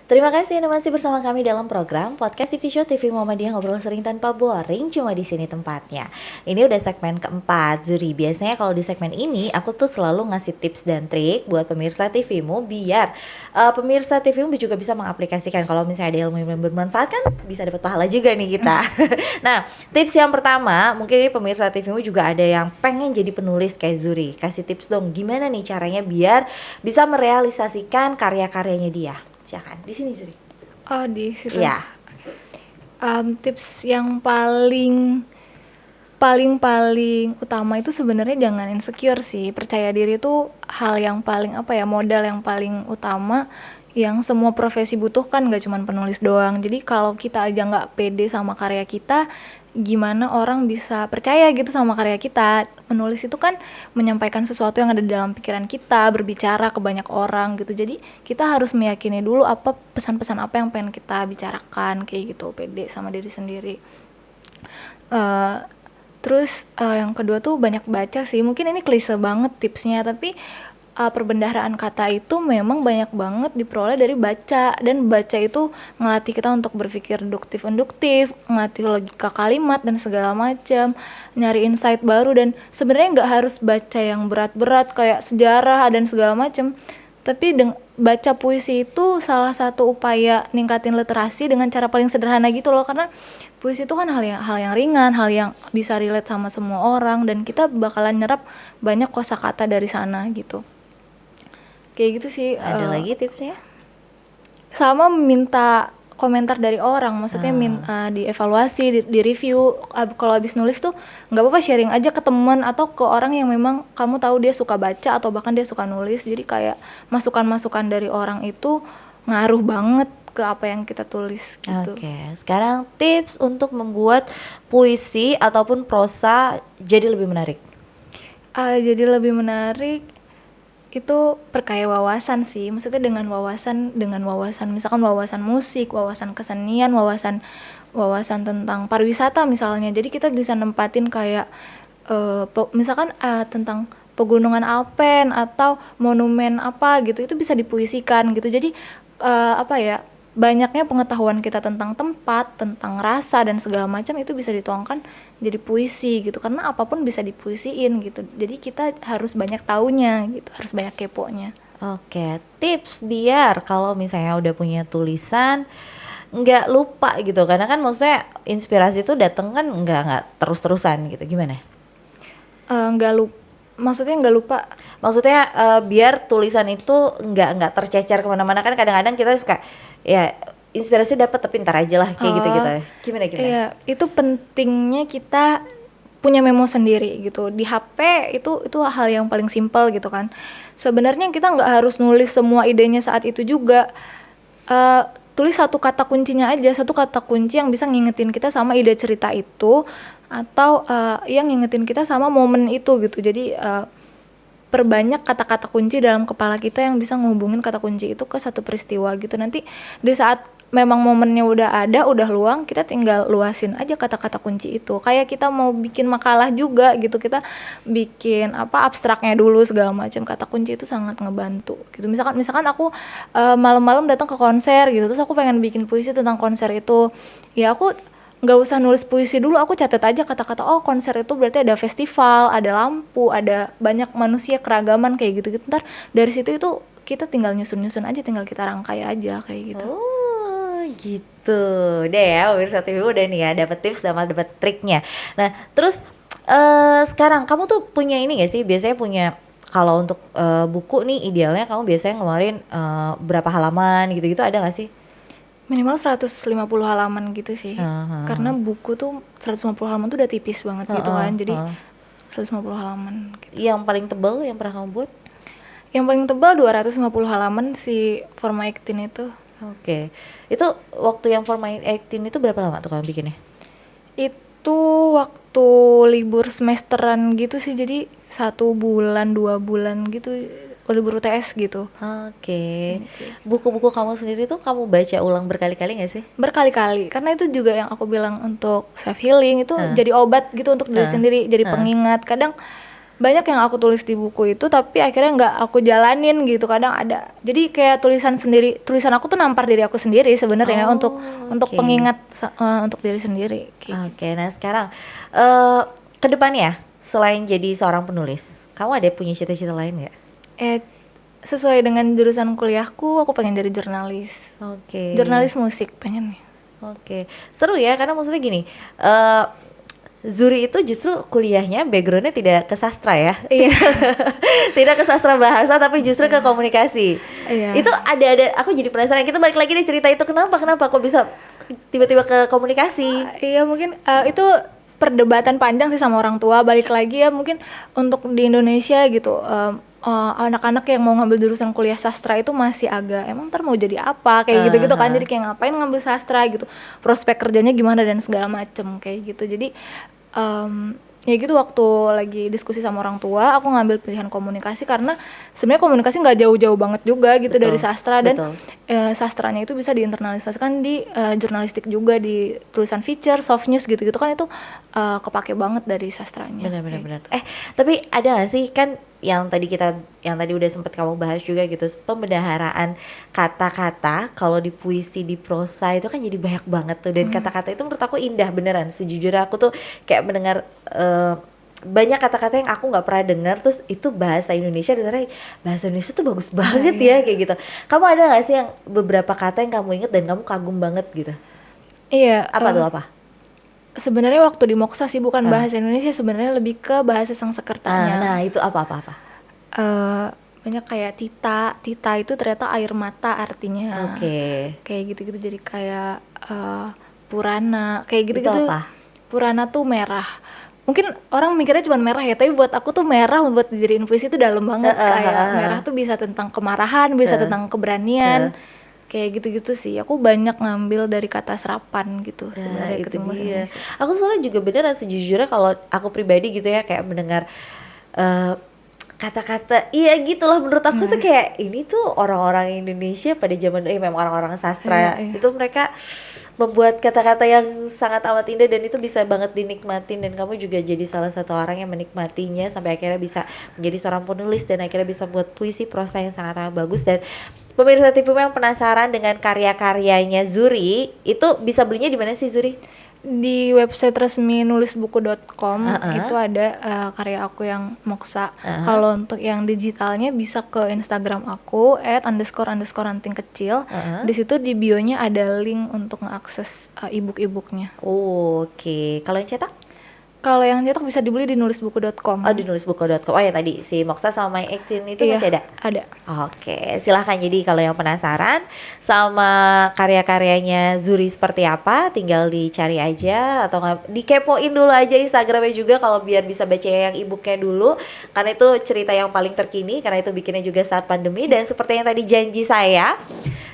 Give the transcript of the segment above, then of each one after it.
Terima kasih Anda masih bersama kami dalam program Podcast TV Show TV Muhammadiyah, ngobrol sering tanpa boring, cuma di sini tempatnya. Ini udah segmen keempat, Zuri. Biasanya kalau di segmen ini aku tuh selalu ngasih tips dan trik buat pemirsa TVmu biar pemirsa TVmu juga bisa mengaplikasikan. Kalau misalnya ada ilmu yang bermanfaat kan bisa dapat pahala juga nih kita. Nah, tips yang pertama, mungkin ini pemirsa TVmu juga ada yang pengen jadi penulis kayak Zuri. Kasih tips dong, gimana nih caranya biar bisa merealisasikan karya-karyanya dia. Silakan, di sini Zuri. Oh, di situ. Iya. Tips yang paling utama itu sebenarnya jangan insecure sih. Percaya diri itu hal yang paling modal yang paling utama yang semua profesi butuhkan, gak cuma penulis doang. Jadi kalau kita aja nggak pede sama karya kita, gimana orang bisa percaya gitu sama karya kita. Menulis itu kan menyampaikan sesuatu yang ada di dalam pikiran kita, berbicara ke banyak orang gitu. Jadi kita harus meyakini dulu apa pesan-pesan apa yang pengen kita bicarakan, kayak gitu, pede sama diri sendiri. Terus yang kedua tuh banyak baca sih. Mungkin ini klise banget tipsnya, tapi perbendaharaan kata itu memang banyak banget diperoleh dari baca, dan baca itu ngelatih kita untuk berpikir induktif, ngelatih logika kalimat dan segala macam, nyari insight baru. Dan sebenarnya nggak harus baca yang berat-berat kayak sejarah dan segala macam, tapi baca puisi itu salah satu upaya ningkatin literasi dengan cara paling sederhana gitu loh, karena puisi itu kan hal yang ringan, hal yang bisa relate sama semua orang, dan kita bakalan nyerap banyak kosakata dari sana gitu. Kayak gitu sih. Ada lagi tipsnya? Sama minta komentar dari orang, maksudnya dievaluasi, di review. Kalau habis nulis tuh nggak apa-apa sharing aja ke teman atau ke orang yang memang kamu tahu dia suka baca atau bahkan dia suka nulis. Jadi kayak masukan-masukan dari orang itu ngaruh banget ke apa yang kita tulis gitu. Oke, sekarang tips untuk membuat puisi ataupun prosa jadi lebih menarik. Jadi lebih menarik itu perkaya wawasan sih, maksudnya dengan wawasan misalkan wawasan musik, wawasan kesenian, wawasan tentang pariwisata misalnya. Jadi kita bisa nempatin kayak misalkan tentang pegunungan Alpen atau monumen apa gitu, itu bisa dipuisikan gitu. Jadi banyaknya pengetahuan kita tentang tempat, tentang rasa dan segala macam itu bisa dituangkan jadi puisi gitu, karena apapun bisa dipuisiin gitu. Jadi kita harus banyak taunya gitu, harus banyak keponya. Oke, tips biar kalau misalnya udah punya tulisan nggak lupa gitu, karena kan maksudnya inspirasi itu datang kan nggak terus-terusan gitu, gimana? Maksudnya nggak lupa. Maksudnya biar tulisan itu nggak tercecer kemana-mana, kan kadang-kadang kita suka ya inspirasi dapat tapi ntar aja lah kayak gitu-gitu. Gimana? Iya, itu pentingnya kita punya memo sendiri gitu. Di HP itu hal yang paling simpel gitu kan. Sebenarnya kita nggak harus nulis semua idenya saat itu juga. Tulis satu kata kuncinya aja, satu kata kunci yang bisa ngingetin kita sama ide cerita itu, atau yang ngingetin kita sama momen itu gitu. Jadi perbanyak kata-kata kunci dalam kepala kita yang bisa ngehubungin kata kunci itu ke satu peristiwa gitu. Nanti di saat memang momennya udah ada, udah luang, kita tinggal luasin aja kata-kata kunci itu. Kayak kita mau bikin makalah juga gitu, kita bikin abstraknya dulu segala macam. Kata kunci itu sangat ngebantu gitu. Misalkan aku malam-malam datang ke konser gitu, terus aku pengen bikin puisi tentang konser itu. Ya aku nggak usah nulis puisi dulu, aku catat aja kata-kata, oh konser itu berarti ada festival, ada lampu, ada banyak manusia, keragaman kayak gitu-gitu. Ntar dari situ itu kita tinggal nyusun-nyusun aja, tinggal kita rangkai aja kayak gitu. Oh gitu, udah ya pemirsa TV udah nih ya, dapat tips sama dapat triknya. Nah terus sekarang kamu tuh punya ini gak sih, biasanya punya kalau untuk buku nih idealnya kamu biasanya ngeluarin berapa halaman gitu-gitu, ada gak sih? Minimal 150 halaman gitu sih. Karena buku tuh 150 halaman tuh udah tipis banget gitu kan. Jadi 150 halaman gitu. Yang paling tebal yang pernah kamu buat? Yang paling tebal 250 halaman si Forma 18 itu. Oke. Itu waktu yang Forma 18 itu berapa lama tuh kamu bikinnya? Itu waktu libur semesteran gitu sih. Jadi 1 bulan 2 bulan gitu, libur UTS gitu. Oke. Buku-buku kamu sendiri tuh kamu baca ulang berkali-kali gak sih? Berkali-kali, karena itu juga yang aku bilang untuk self healing itu jadi obat gitu untuk diri sendiri, jadi pengingat. Kadang banyak yang aku tulis di buku itu tapi akhirnya nggak aku jalanin gitu. Kadang ada, jadi kayak tulisan aku tuh nampar diri aku sendiri sebenarnya, untuk Oke. pengingat untuk diri sendiri kayak Oke, nah sekarang ke depannya selain jadi seorang penulis, kamu ada punya cita-cita lain nggak? eh sesuai dengan jurusan kuliahku, aku pengen jadi jurnalis. Oke. Jurnalis musik pengen. Oke, seru ya karena maksudnya gini, Zuri itu justru kuliahnya backgroundnya tidak ke sastra ya, Iya. tidak ke sastra bahasa tapi justru ke komunikasi. Iya. Itu ada, aku jadi penasaran. Kita balik lagi deh cerita itu kenapa kok bisa tiba-tiba ke komunikasi? Iya mungkin itu perdebatan panjang sih sama orang tua. Balik lagi ya, mungkin untuk di Indonesia gitu, anak-anak yang mau ngambil jurusan kuliah sastra itu masih agak, emang ntar mau jadi apa kayak gitu-gitu kan. Jadi kayak ngapain ngambil sastra gitu, prospek kerjanya gimana dan segala macem kayak gitu. Jadi ya gitu, waktu lagi diskusi sama orang tua aku ngambil pilihan komunikasi karena sebenarnya komunikasi nggak jauh-jauh banget juga gitu dari sastra. Dan betul. sastranya itu bisa diinternalisasikan di jurnalistik juga, di tulisan feature, soft news gitu-gitu kan, itu kepake banget dari sastranya. Benar. Tapi ada gak sih, kan yang tadi udah sempat kamu bahas juga gitu, pembendaharaan kata-kata kalau di puisi, di prosa itu kan jadi banyak banget tuh, dan kata-kata itu menurut aku indah beneran. Sejujurnya aku tuh kayak mendengar banyak kata-kata yang aku nggak pernah dengar, terus itu bahasa Indonesia, dan ternyata bahasa Indonesia tuh bagus banget ya kayak gitu. Kamu ada nggak sih yang beberapa kata yang kamu inget dan kamu kagum banget gitu? Iya. Apa tuh apa? Sebenarnya waktu di Moksa sih bukan bahasa Indonesia, sebenarnya lebih ke bahasa Sanskertanya. Nah itu apa? Banyak kayak tita itu ternyata air mata artinya. Oke. Kayak gitu-gitu, jadi kayak purana kayak Itu gitu-gitu. apa? Purana tuh merah. Mungkin orang mikirnya cuma merah ya, tapi buat aku tuh merah, buat dijadiin puisi itu dalam banget. Kayak merah tuh bisa tentang kemarahan, bisa tentang keberanian. Kayak gitu-gitu sih. Aku banyak ngambil dari kata serapan gitu sebenarnya Itu ketimbang bahasa dia. Indonesia. Aku soalnya juga beneran sejujurnya kalau aku pribadi gitu ya, kayak mendengar eh, kata-kata, iya gitulah, menurut aku tuh kayak ini tuh orang-orang Indonesia pada zaman memang orang-orang sastra Iya. itu, mereka membuat kata-kata yang sangat amat indah dan itu bisa banget dinikmatin, dan kamu juga jadi salah satu orang yang menikmatinya sampai akhirnya bisa menjadi seorang penulis dan akhirnya bisa buat puisi prosa yang sangat amat bagus. Dan pemirsa TV yang penasaran dengan karya-karyanya Zuri, itu bisa belinya di mana sih Zuri? Di website resmi nulisbuku.com itu ada karya aku yang Moksa. Kalau untuk yang digitalnya bisa ke Instagram aku @__ranting kecil. Di situ di bio-nya ada link untuk mengakses ebook-ebooknya. Oke. Kalau yang cetak? Kalau yang cetak bisa dibeli di nulisbuku.com. Oh, di nulisbuku.com. Oh ya, tadi si Moksa sama My 18 itu Iya, masih ada? ada. Oke, silahkan. Jadi kalau yang penasaran sama karya-karyanya Zuri seperti apa, tinggal dicari aja atau dikepoin dulu aja Instagramnya juga, kalau biar bisa baca yang e-booknya dulu, karena itu cerita yang paling terkini, karena itu bikinnya juga saat pandemi. Dan seperti yang tadi janji saya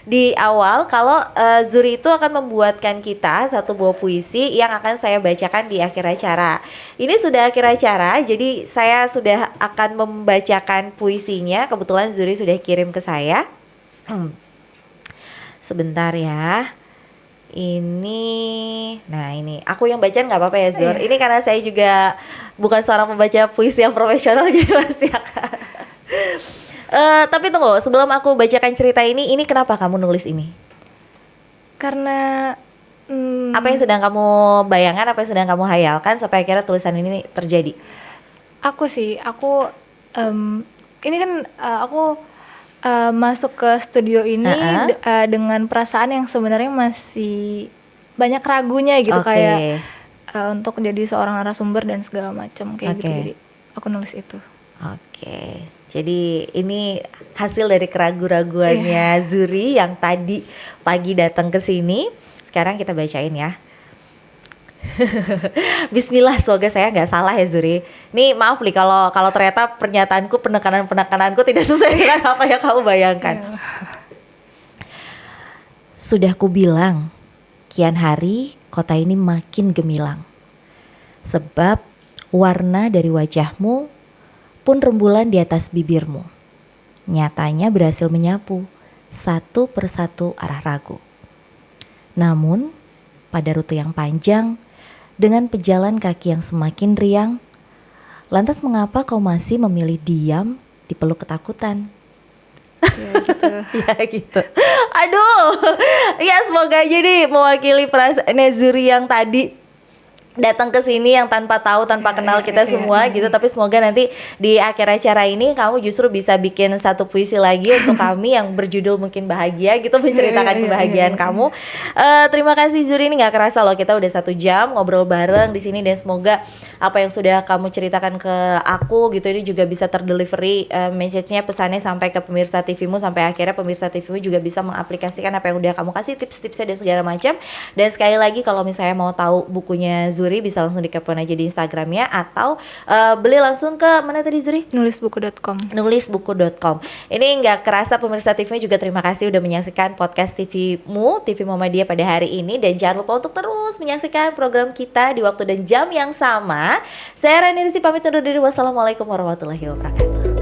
di awal, kalau Zuri itu akan membuatkan kita satu buah puisi yang akan saya bacakan di akhir acara. Ini sudah akhir acara, jadi saya sudah akan membacakan puisinya. Kebetulan Zuri sudah kirim ke saya. Sebentar ya. Ini aku yang baca nggak apa-apa ya Zur? Ini karena saya juga bukan seorang pembaca puisi yang profesional gitu pasti akan. Tapi tunggu, sebelum aku bacakan cerita ini kenapa kamu nulis ini? Karena Apa yang sedang kamu bayangkan, apa yang sedang kamu hayalkan sampai akhirnya tulisan ini terjadi? aku ini kan aku masuk ke studio ini dengan perasaan yang sebenarnya masih banyak ragunya gitu. Kayak untuk jadi seorang narasumber dan segala macam kayak gitu. Jadi aku nulis itu. Oke. Jadi ini hasil dari keraguan-raguannya Zuri yang tadi pagi datang ke sini. Sekarang kita bacain ya. Bismillah, semoga saya nggak salah ya Zuri. Nih maaf nih kalau ternyata pernyataanku, penekanan-penekananku tidak sesuai dengan apa yang kamu bayangkan. Sudah kubilang, kian hari kota ini makin gemilang. Sebab warna dari wajahmu pun rembulan di atas bibirmu. Nyatanya berhasil menyapu satu persatu arah ragu. Namun, pada rute yang panjang, dengan pejalan kaki yang semakin riang, Lantas mengapa kau masih memilih diam di peluk ketakutan? Ya gitu. Ya gitu. Aduh. Ya semoga aja nih mewakili perasaan Zuri yang tadi datang ke sini yang tanpa tahu, tanpa kenal kita semua gitu. Tapi semoga nanti di akhir acara ini kamu justru bisa bikin satu puisi lagi untuk kami yang berjudul mungkin bahagia gitu, menceritakan kebahagiaan kamu. Terima kasih Zuri, ini nggak kerasa loh kita udah 1 jam ngobrol bareng di sini, dan semoga apa yang sudah kamu ceritakan ke aku gitu ini juga bisa terdelivery message-nya, pesannya sampai ke pemirsa TV-mu, sampai akhirnya pemirsa TV-mu juga bisa mengaplikasikan apa yang udah kamu kasih, tips-tipsnya dan segala macam. Dan sekali lagi kalau misalnya mau tahu bukunya Zuri bisa langsung dikepoin aja di Instagramnya, atau beli langsung ke mana tadi Zuri? Nulisbuku.com. Nulisbuku.com. Ini nggak kerasa pemirsa TV juga terima kasih udah menyaksikan podcast TV-mu, TV Muhammadiyah pada hari ini, dan jangan lupa untuk terus menyaksikan program kita di waktu dan jam yang sama. Saya Rani Rizky pamit undur diri. Wassalamualaikum warahmatullahi wabarakatuh.